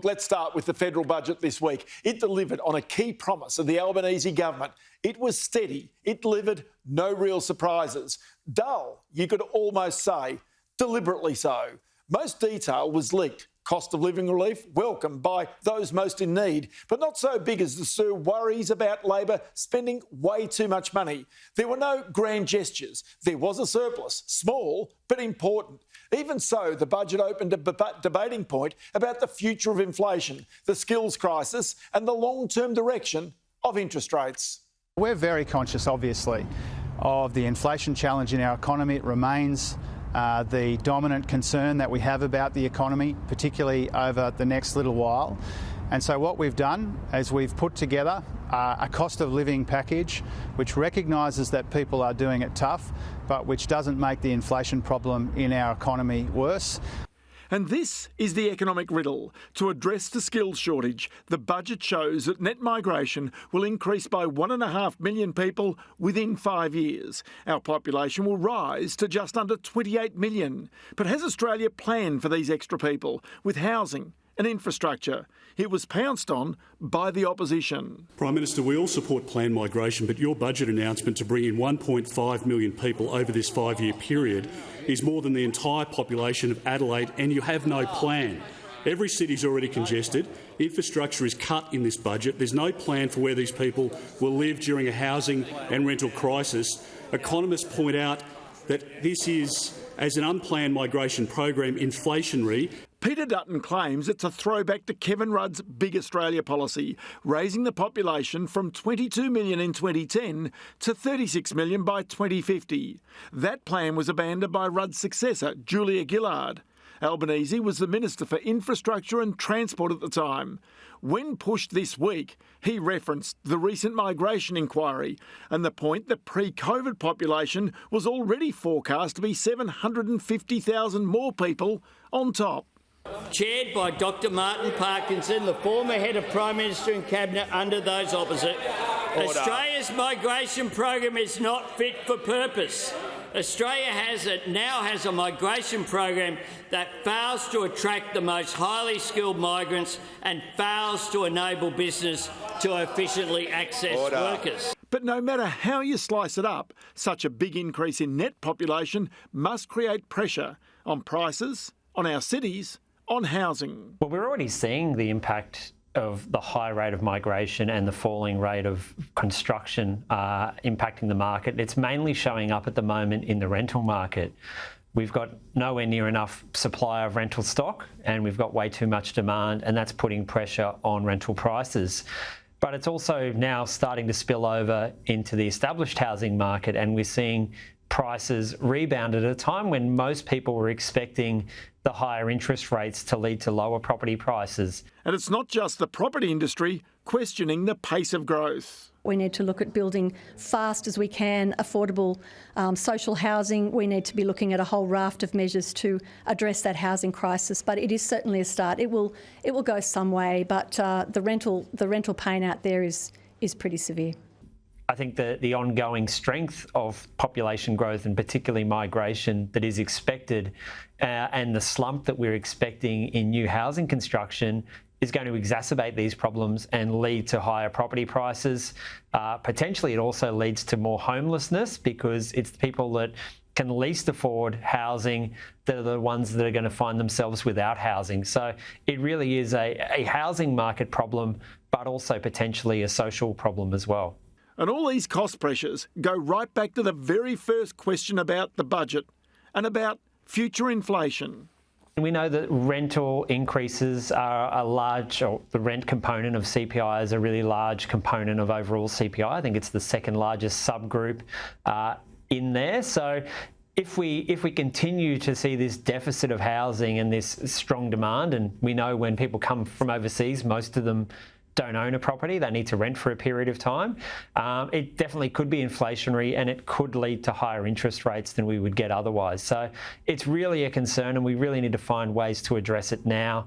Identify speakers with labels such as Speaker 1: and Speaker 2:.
Speaker 1: Let's start with the federal budget this week. It delivered on a key promise of the Albanese government. It was steady. It delivered no real surprises. Dull, you could almost say, deliberately so. Most detail was leaked. Cost of living relief welcomed by those most in need, but not so big as to stir worries about Labor spending way too much money. There were no grand gestures. There was a surplus, small but important. Even so, the budget opened a debating point about the future of inflation, the skills crisis and the long-term direction of interest rates.
Speaker 2: We're very conscious, obviously, of the inflation challenge in our economy. It remains the dominant concern that we have about the economy, particularly over the next little while. And so what we've done is we've put together a cost of living package which recognises that people are doing it tough, but which doesn't make the inflation problem in our economy worse.
Speaker 1: And this is the economic riddle. To address the skills shortage, the budget shows that net migration will increase by 1.5 million people within 5 years. Our population will rise to just under 28 million. But has Australia planned for these extra people with housing and infrastructure? It was pounced on by the opposition.
Speaker 3: Prime Minister, we all support planned migration, but your budget announcement to bring in 1.5 million people over this 5-year period is more than the entire population of Adelaide, and you have no plan. Every city's already congested. Infrastructure is cut in this budget. There's no plan for where these people will live during a housing and rental crisis. Economists point out that this is, as an unplanned migration program, inflationary.
Speaker 1: Peter Dutton claims it's a throwback to Kevin Rudd's Big Australia policy, raising the population from 22 million in 2010 to 36 million by 2050. That plan was abandoned by Rudd's successor, Julia Gillard. Albanese was the Minister for Infrastructure and Transport at the time. When pushed this week, he referenced the recent migration inquiry and the point that pre-COVID population was already forecast to be 750,000 more people on top.
Speaker 4: Chaired by Dr Martin Parkinson, the former head of Prime Minister and Cabinet under those opposite. Order. Australia's migration program is not fit for purpose. Australia now has a migration program that fails to attract the most highly skilled migrants and fails to enable business to efficiently access workers.
Speaker 1: But no matter how you slice it up, such a big increase in net population must create pressure on prices, on our cities, on housing.
Speaker 5: Well, we're already seeing the impact of the high rate of migration and the falling rate of construction impacting the market. It's mainly showing up at the moment in the rental market. We've got nowhere near enough supply of rental stock and we've got way too much demand, and that's putting pressure on rental prices. But it's also now starting to spill over into the established housing market, and we're seeing prices rebound at a time when most people were expecting the higher interest rates to lead to lower property prices.
Speaker 1: And it's not just the property industry questioning the pace of growth.
Speaker 6: We need to look at building fast as we can, affordable social housing. We need to be looking at a whole raft of measures to address that housing crisis. But it is certainly a start. It will go some way, but the rental pain out there is pretty severe.
Speaker 5: I think that the ongoing strength of population growth and particularly migration that is expected and the slump that we're expecting in new housing construction is going to exacerbate these problems and lead to higher property prices. Potentially it also leads to more homelessness because it's the people that can least afford housing that are the ones that are going to find themselves without housing. So it really is a housing market problem, but also potentially a social problem as well.
Speaker 1: And all these cost pressures go right back to the very first question about the budget and about future inflation.
Speaker 5: We know that rental increases are or the rent component of CPI is a really large component of overall CPI. I think it's the second largest subgroup in there. So if we continue to see this deficit of housing and this strong demand, and we know when people come from overseas, most of them don't own a property, they need to rent for a period of time. It definitely could be inflationary and it could lead to higher interest rates than we would get otherwise. So it's really a concern and we really need to find ways to address it now.